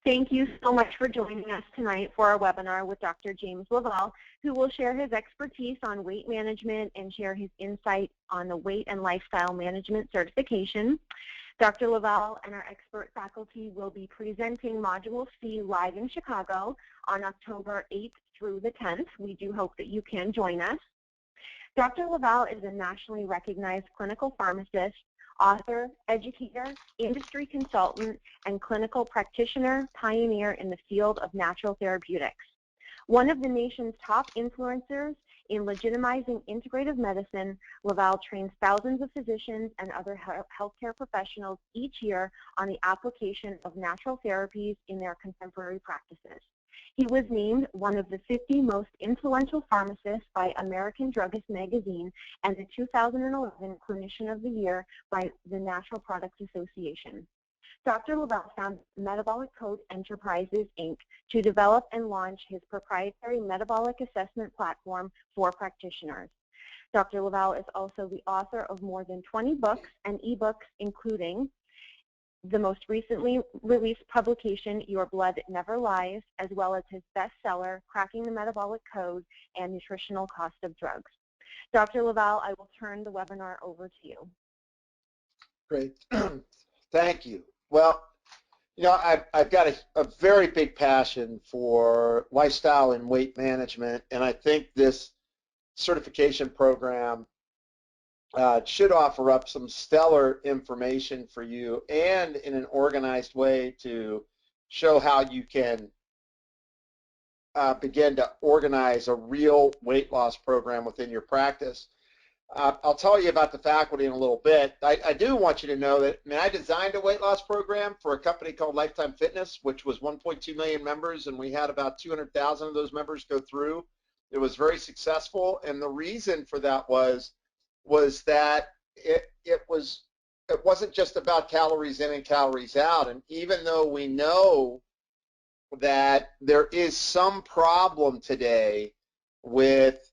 Thank you so much for joining us tonight for our webinar with Dr. James Lavelle, who will share his expertise on weight management and share his insight on the weight and lifestyle management certification. Dr. Lavelle and our expert faculty will be presenting Module C live in Chicago on October 8th through the 10th. We do hope that you can join us. Dr. Lavelle is a nationally recognized clinical pharmacist, author, educator, industry consultant, and clinical practitioner pioneer in the field of natural therapeutics. One of the nation's top influencers in legitimizing integrative medicine, Lavelle trains thousands of physicians and other healthcare professionals each year on the application of natural therapies in their contemporary practices. He was named one of the 50 most influential pharmacists by American Druggist magazine and the 2011 Clinician of the Year by the Natural Products Association. Dr. Lavelle founded Metabolic Code Enterprises, Inc. to develop and launch his proprietary metabolic assessment platform for practitioners. Dr. Lavelle is also the author of more than 20 books and ebooks, including the most recently released publication, Your Blood Never Lies, as well as his bestseller, Cracking the Metabolic Code and Nutritional Cost of Drugs. Dr. Lavelle, I will turn the webinar over to you. Great. Thank you. Well, you know, I've got a very big passion for lifestyle and weight management, and I think this certification program should offer up some stellar information for you and in an organized way to show how you can begin to organize a real weight loss program within your practice. I'll tell you about the faculty in a little bit. I do want you to know that I designed a weight loss program for a company called Lifetime Fitness, which was 1.2 million members, and we had about 200,000 of those members go through. It was very successful, and the reason for that was that it wasn't just about calories in and calories out. And even though we know that there is some problem today with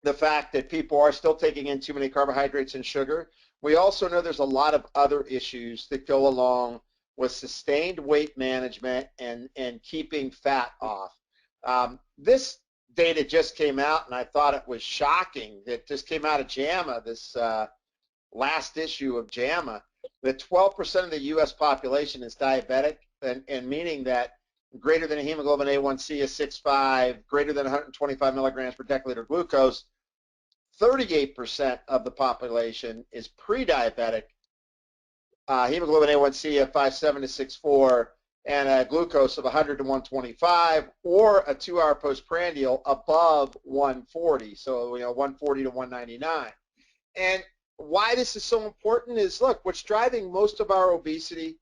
the fact that people are still taking in too many carbohydrates and sugar, we also know there's a lot of other issues that go along with sustained weight management and keeping fat off. This data just came out, and I thought it was shocking. It just came out of JAMA, this last issue of JAMA, that 12% of the U.S. population is diabetic, and meaning that greater than a hemoglobin A1C is 6.5, greater than 125 milligrams per deciliter glucose. 38% of the population is pre-diabetic, hemoglobin A1C of 5.7 to 6.4, and a glucose of 100 to 125, or a 2-hour postprandial above 140, so 140 to 199. And why this is so important is, look, what's driving most of our obesity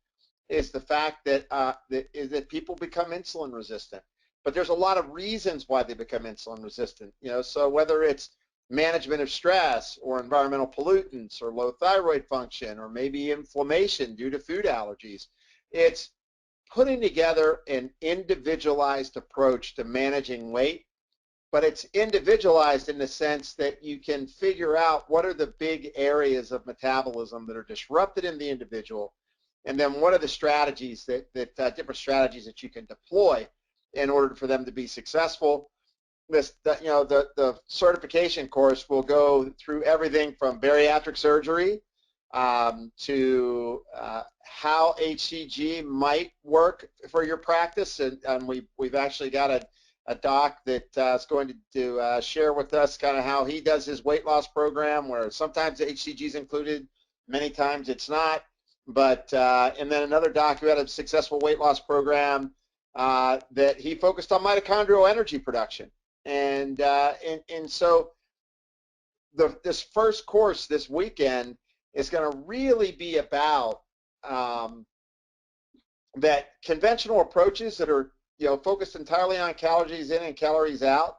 is the fact that that people become insulin resistant. But there's a lot of reasons why they become insulin resistant. So whether it's management of stress or environmental pollutants or low thyroid function or maybe inflammation due to food allergies, it's putting together an individualized approach to managing weight, but it's individualized in the sense that you can figure out what are the big areas of metabolism that are disrupted in the individual, and then what are the strategies different strategies that you can deploy in order for them to be successful. The certification course will go through everything from bariatric surgery to how HCG might work for your practice, and we've actually got a doc that is going to share with us kind of how he does his weight loss program, where sometimes the HCG is included, many times it's not. But and then another doc who had a successful weight loss program that he focused on mitochondrial energy production, and so this first course this weekend is going to really be about that conventional approaches that are focused entirely on calories in and calories out.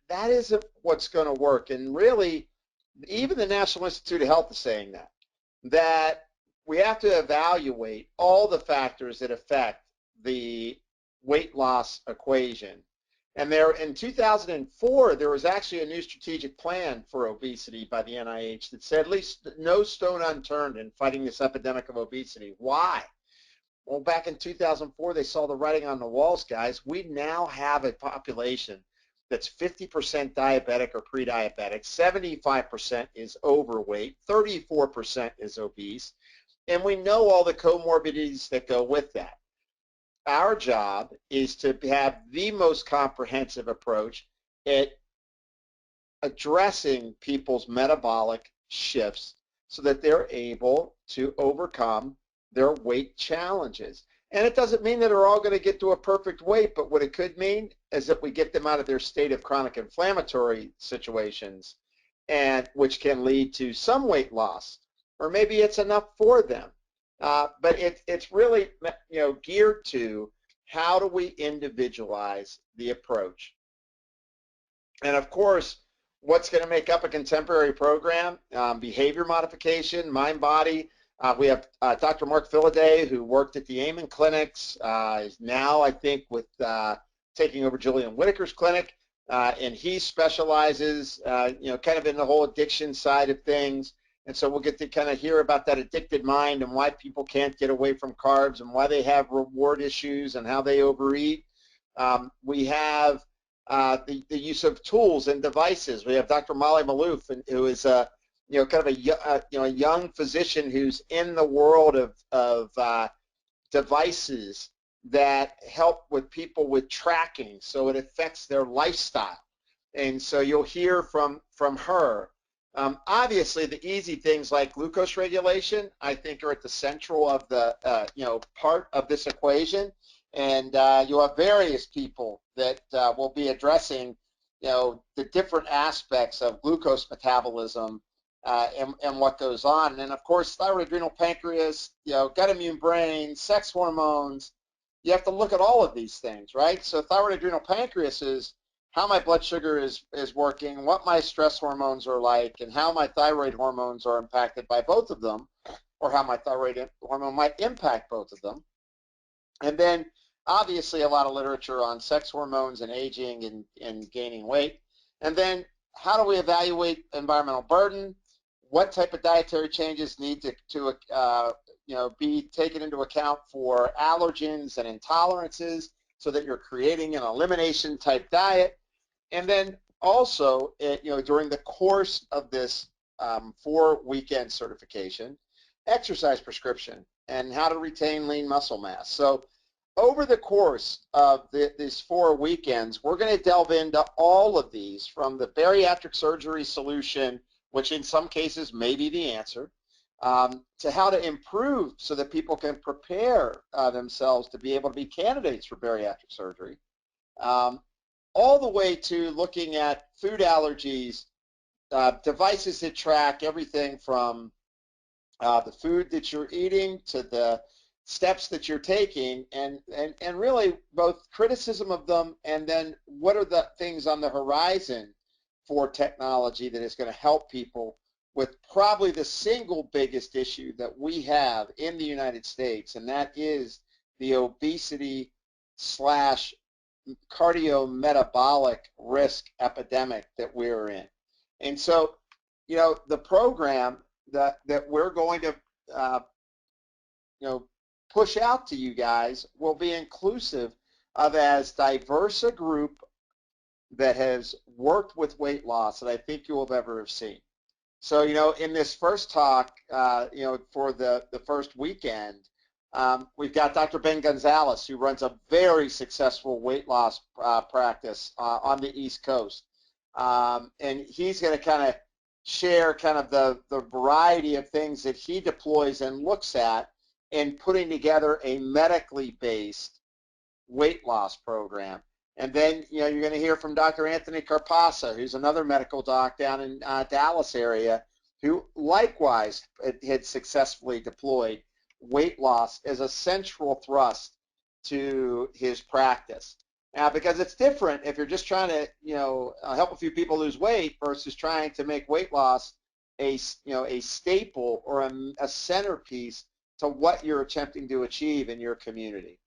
That isn't what's going to work, and really, even the National Institute of Health is saying that we have to evaluate all the factors that affect the weight loss equation. And in 2004, there was actually a new strategic plan for obesity by the NIH that said, at least no stone unturned in fighting this epidemic of obesity. Why? Well, back in 2004, they saw the writing on the walls, guys. We now have a population that's 50% diabetic or pre-diabetic, 75% is overweight, 34% is obese, and we know all the comorbidities that go with that. Our job is to have the most comprehensive approach at addressing people's metabolic shifts so that they're able to overcome their weight challenges. And it doesn't mean that they're all going to get to a perfect weight, but what it could mean is that we get them out of their state of chronic inflammatory situations, and which can lead to some weight loss, or maybe it's enough for them. But it's really, geared to how do we individualize the approach. And of course, what's going to make up a contemporary program? Behavior modification, mind-body. We have Dr. Mark Philaday, who worked at the Amen clinics, is now, I think, with taking over Julian Whitaker's clinic, and he specializes, kind of in the whole addiction side of things. And so we'll get to kind of hear about that addicted mind and why people can't get away from carbs and why they have reward issues and how they overeat. We have the use of tools and devices. We have Dr. Molly Maloof, who is kind of a young physician who's in the world of devices that help with people with tracking, so it affects their lifestyle. And so you'll hear from her. Obviously, the easy things like glucose regulation, I think, are at the central of the part of this equation. And you'll have various people that will be addressing, the different aspects of glucose metabolism and what goes on. And then, of course, thyroid, adrenal, pancreas, gut, immune, brain, sex hormones. You have to look at all of these things, right? So thyroid, adrenal, pancreas is how my blood sugar is working, what my stress hormones are like, and how my thyroid hormones are impacted by both of them, or how my thyroid hormone might impact both of them. And then, obviously, a lot of literature on sex hormones and aging and gaining weight. And then, how do we evaluate environmental burden? What type of dietary changes need to be taken into account for allergens and intolerances so that you're creating an elimination type diet? And then also, during the course of this 4-weekend certification, exercise prescription and how to retain lean muscle mass. So over the course of these 4 weekends, we're going to delve into all of these, from the bariatric surgery solution, which in some cases may be the answer, to how to improve so that people can prepare themselves to be able to be candidates for bariatric surgery, all the way to looking at food allergies, devices that track everything from the food that you're eating to the steps that you're taking, and really both criticism of them, and then what are the things on the horizon for technology that is going to help people with probably the single biggest issue that we have in the United States, and that is the obesity / cardiometabolic risk epidemic that we're in. And so, the program that we're going to push out to you guys will be inclusive of as diverse a group that has worked with weight loss that I think you will ever have seen. So, in this first talk, for the first weekend, we've got Dr. Ben Gonzalez, who runs a very successful weight loss practice on the East Coast. And he's going to kind of share kind of the variety of things that he deploys and looks at in putting together a medically based weight loss program. And then, you're going to hear from Dr. Anthony Carpasa, who's another medical doc down in Dallas area, who likewise had successfully deployed weight loss as a central thrust to his practice. Now, because it's different if you're just trying to, help a few people lose weight versus trying to make weight loss a staple or a centerpiece to what you're attempting to achieve in your community.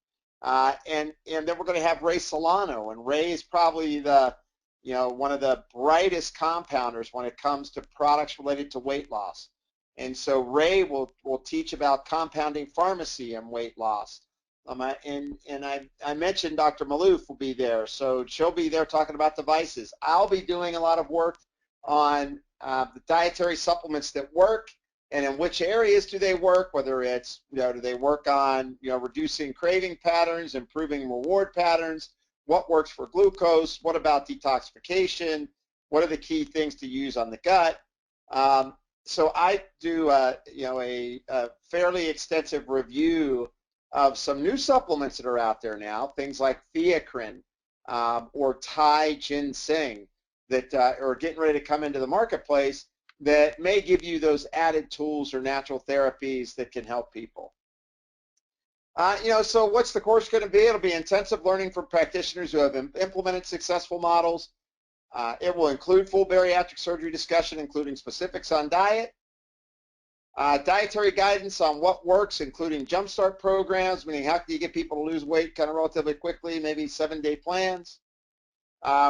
And then we're going to have Ray Solano, and Ray is probably one of the brightest compounders when it comes to products related to weight loss. And so Ray will teach about compounding pharmacy and weight loss. I mentioned Dr. Malouf will be there, so she'll be there talking about devices. I'll be doing a lot of work on the dietary supplements that work, and in which areas do they work, whether it's, do they work on, reducing craving patterns, improving reward patterns, what works for glucose, what about detoxification, what are the key things to use on the gut. So I do, a fairly extensive review of some new supplements that are out there now, things like theacrine or Thai ginseng that are getting ready to come into the marketplace that may give you those added tools or natural therapies that can help people. So what's the course going to be? It'll be intensive learning for practitioners who have implemented successful models. It will include full bariatric surgery discussion, including specifics on diet, dietary guidance on what works, including jumpstart programs, meaning how can you get people to lose weight kind of relatively quickly, maybe 7-day plans,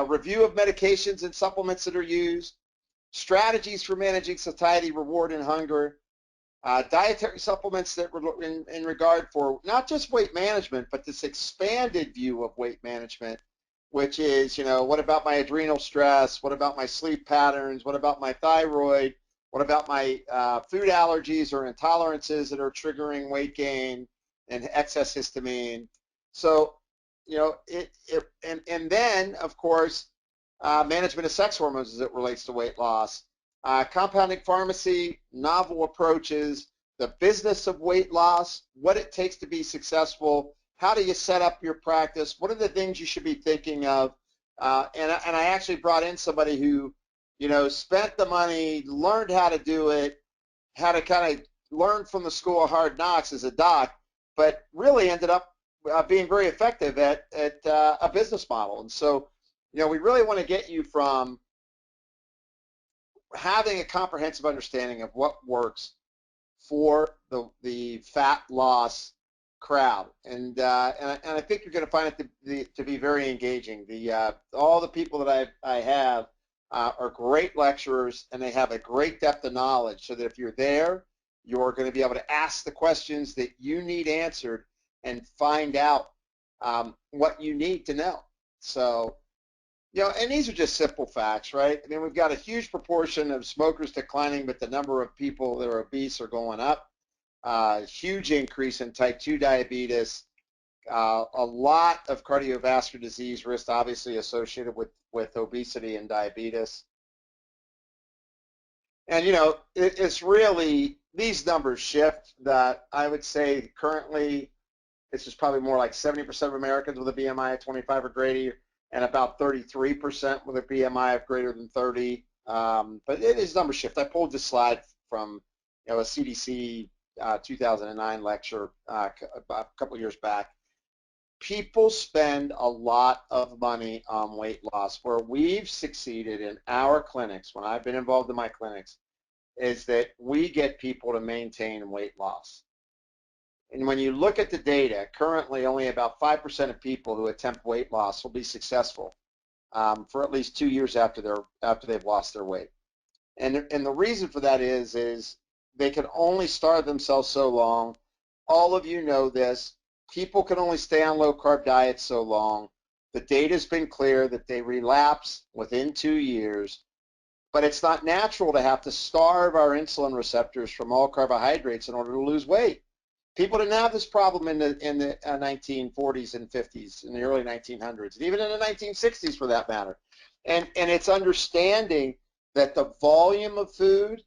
review of medications and supplements that are used, strategies for managing satiety, reward, and hunger, dietary supplements that in regard for not just weight management, but this expanded view of weight management, which is, what about my adrenal stress? What about my sleep patterns? What about my thyroid? What about my food allergies or intolerances that are triggering weight gain and excess histamine? So, and then, of course, management of sex hormones as it relates to weight loss, compounding pharmacy, novel approaches, the business of weight loss, what it takes to be successful, how do you set up your practice, what are the things you should be thinking of, and I actually brought in somebody who, spent the money, learned how to do it, how to kind of learn from the school of hard knocks as a doc, but really ended up being very effective at a business model. And so, we really want to get you from having a comprehensive understanding of what works for the fat loss crowd, and I think you're going to find it to be very engaging. All the people that I have are great lecturers, and they have a great depth of knowledge, so that if you're there, you're going to be able to ask the questions that you need answered and find out what you need to know. So, and these are just simple facts, right? I mean, we've got a huge proportion of smokers declining, but the number of people that are obese are going up. Huge increase in type 2 diabetes, a lot of cardiovascular disease risk obviously associated with obesity and diabetes. And, it's really, these numbers shift. That I would say currently this is probably more like 70% of Americans with a BMI of 25 or greater, and about 33% with a BMI of greater than 30. But it is number shift. I pulled this slide from a CDC 2009 lecture a couple years back. People spend a lot of money on weight loss. Where we've succeeded in our clinics, when I've been involved in my clinics, is that we get people to maintain weight loss. And when you look at the data, currently only about 5% of people who attempt weight loss will be successful for at least 2 years after they've lost their weight. And the reason for that is they can only starve themselves so long. All of you know this. People can only stay on low-carb diets so long. The data's been clear that they relapse within 2 years. But it's not natural to have to starve our insulin receptors from all carbohydrates in order to lose weight. People didn't have this problem in the 1940s and 50s, in the early 1900s, and even in the 1960s for that matter. And it's understanding that the volume of food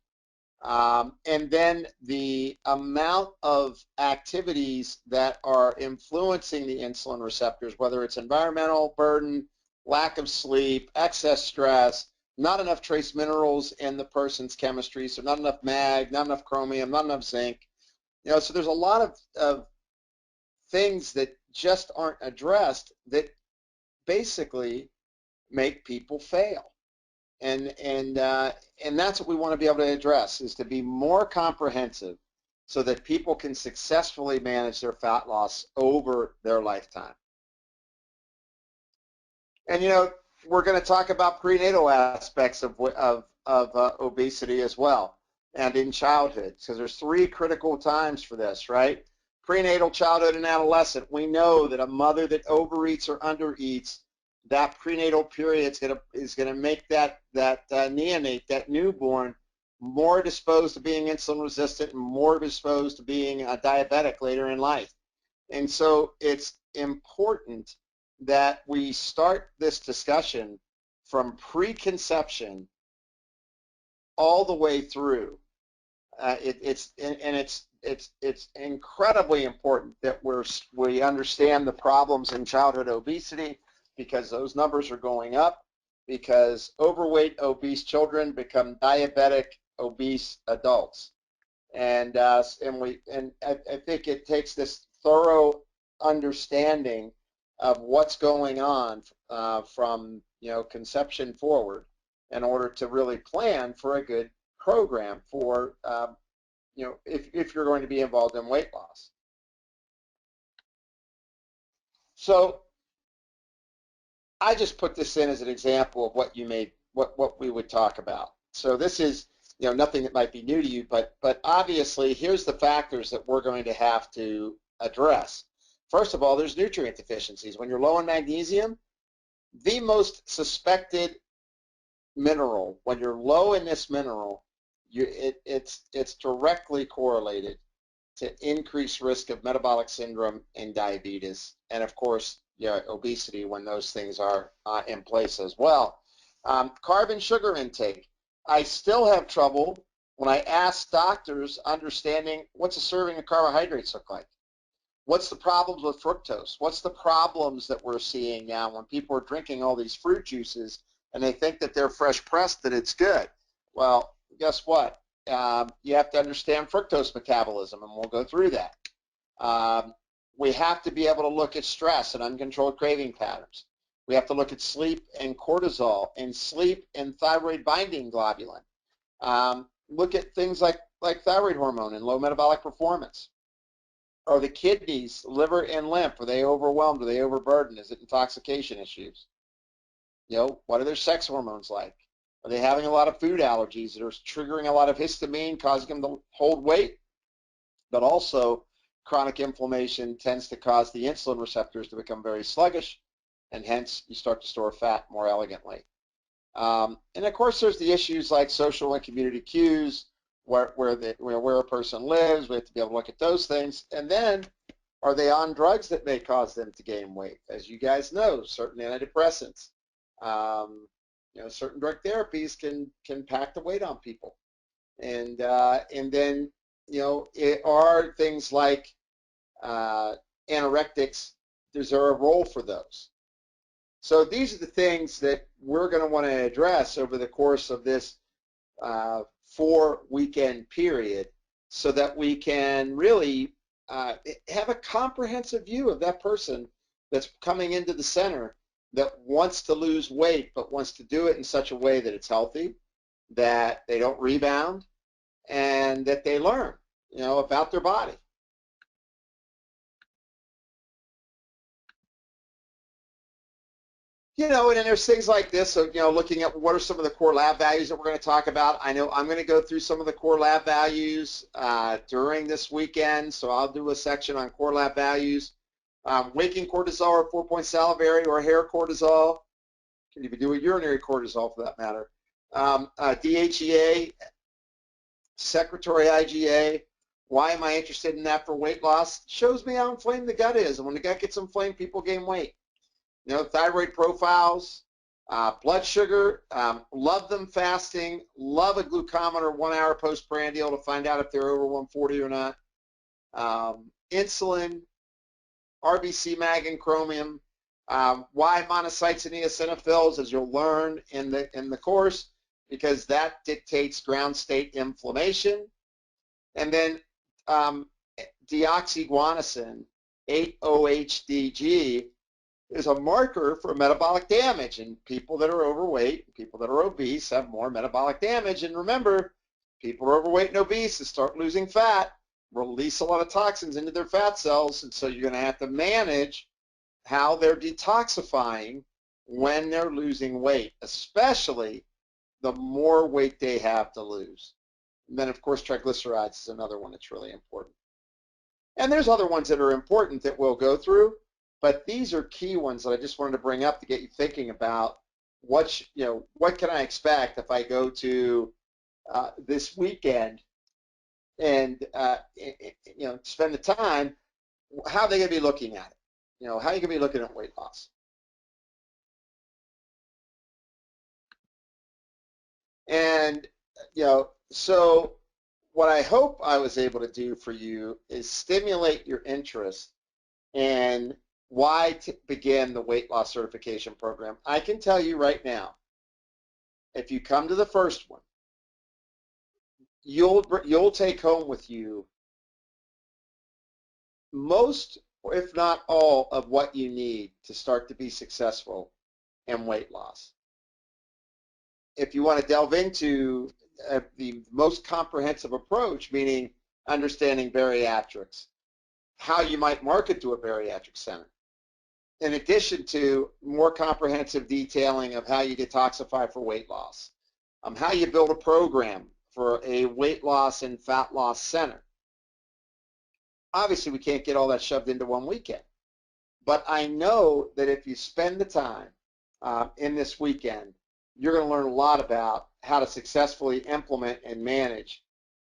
and then the amount of activities that are influencing the insulin receptors, whether it's environmental burden, lack of sleep, excess stress, not enough trace minerals in the person's chemistry, so not enough mag, not enough chromium, not enough zinc. So there's a lot of things that just aren't addressed that basically make people fail. And that's what we want to be able to address, is to be more comprehensive so that people can successfully manage their fat loss over their lifetime. And we're going to talk about prenatal aspects of obesity as well. and in childhood, because there's 3 critical times for this, right? Prenatal, childhood, and adolescent. We know that a mother that overeats or undereats, that prenatal period is gonna make that neonate, that newborn, more disposed to being insulin resistant and more disposed to being diabetic later in life. And so it's important that we start this discussion from preconception all the way through. It's incredibly important that we understand the problems in childhood obesity, because those numbers are going up, because overweight, obese children become diabetic, obese adults. And I think it takes this thorough understanding of what's going on from conception forward in order to really plan for a good program for if you're going to be involved in weight loss. So I just put this in as an example of what we would talk about. So this is nothing that might be new to you, but obviously here's the factors that we're going to have to address. First of all, there's nutrient deficiencies. When you're low in magnesium, the most suspected mineral, when you're low in this mineral, it's directly correlated to increased risk of metabolic syndrome and diabetes, and of course, obesity when those things are in place as well. Carb and sugar intake. I still have trouble when I ask doctors understanding what's a serving of carbohydrates look like. What's the problems with fructose? What's the problems that we're seeing now when people are drinking all these fruit juices and they think that they're fresh pressed, that it's good? Well, guess what? You have to understand fructose metabolism, and we'll go through that. We have to be able to look at stress and uncontrolled craving patterns. We have to look at sleep and cortisol, and sleep and thyroid binding globulin. Look at things like thyroid hormone and low metabolic performance. Are the kidneys, liver, and lymph, are they overwhelmed? Are they overburdened? Is it intoxication issues? What are their sex hormones like? Are they having a lot of food allergies that are triggering a lot of histamine, causing them to hold weight? But also, chronic inflammation tends to cause the insulin receptors to become very sluggish, and hence you start to store fat more elegantly. And of course, there's the issues like social and community cues, where a person lives. We have to be able to look at those things. And then, are they on drugs that may cause them to gain weight? As you guys know, certain antidepressants, certain drug therapies can pack the weight on people. And then it are things like anorectics. Is there a role for those? So these are the things that we're going to want to address over the course of this 4-weekend period, so that we can really have a comprehensive view of that person that's coming into the center that wants to lose weight, but wants to do it in such a way that it's healthy, that they don't rebound, and that they learn about their body. And then there's things like this, so, looking at what are some of the core lab values that we're going to talk about. I know I'm going to go through some of the core lab values during this weekend, so I'll do a section on core lab values. Waking cortisol, or 4-point salivary, or hair cortisol. Can even do a urinary cortisol for that matter. DHEA, secretory IgA. Why am I interested in that for weight loss? It shows me how inflamed the gut is, and when the gut gets inflamed, people gain weight. Thyroid profiles, blood sugar, love them fasting, love a glucometer 1 hour postprandial to find out if they're over 140 or not. Insulin, RBC mag and chromium, why monocytes and eosinophils, as you'll learn in the course, because that dictates ground state inflammation. And then deoxyguanosine, 8-OHDG, is a marker for metabolic damage, and people that are overweight, people that are obese have more metabolic damage. And remember, people who are overweight and obese and start losing fat release a lot of toxins into their fat cells, and so you're going to have to manage how they're detoxifying when they're losing weight, especially the more weight they have to lose. And then, of course, triglycerides is another one that's really important. And there's other ones that are important that we'll go through, but these are key ones that I just wanted to bring up to get you thinking about what can I expect if I go to this weekend and spend the time. How are they going to be looking at it? How are you going to be looking at weight loss? And so what I hope I was able to do for you is stimulate your interest in why to begin the weight loss certification program. I can tell you right now, if you come to the first one, you'll take home with you most, if not all, of what you need to start to be successful in weight loss. If you want to delve into the most comprehensive approach, meaning understanding bariatrics, how you might market to a bariatric center, in addition to more comprehensive detailing of how you detoxify for weight loss, how you build a program for a weight loss and fat loss center. Obviously, we can't get all that shoved into one weekend, but I know that if you spend the time in this weekend, you're going to learn a lot about how to successfully implement and manage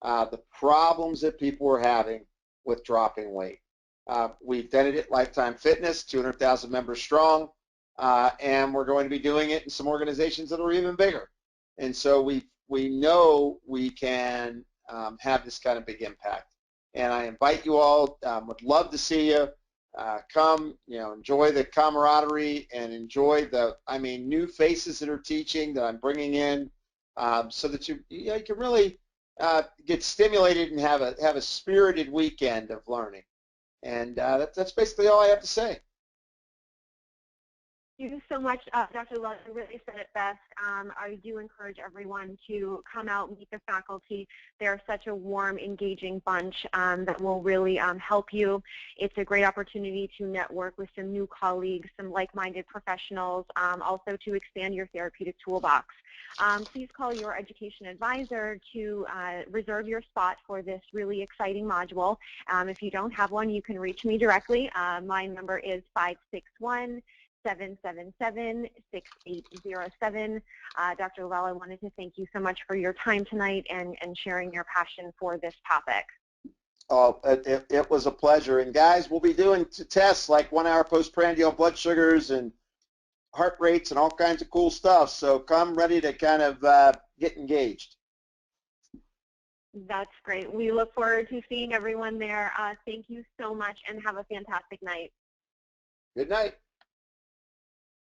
the problems that people are having with dropping weight. We've done it at Lifetime Fitness, 200,000 members strong, and we're going to be doing it in some organizations that are even bigger. And so we know we can have this kind of big impact. And I invite you all, would love to see you. Come, enjoy the camaraderie and enjoy the, new faces that are teaching that I'm bringing in, so that you can really get stimulated and have a spirited weekend of learning. And that's basically all I have to say. Thank you so much, Dr. Love. You really said it best. I do encourage everyone to come out, meet the faculty. They're such a warm, engaging bunch that will really help you. It's a great opportunity to network with some new colleagues, some like-minded professionals, also to expand your therapeutic toolbox. Please call your education advisor to reserve your spot for this really exciting module. If you don't have one, you can reach me directly. My number is 561-777-6807. Dr. Lavelle, I wanted to thank you so much for your time tonight and sharing your passion for this topic. Oh, it was a pleasure. And guys, we'll be doing tests like 1 hour postprandial blood sugars and heart rates and all kinds of cool stuff. So come ready to kind of get engaged. That's great. We look forward to seeing everyone there. Thank you so much and have a fantastic night. Good night.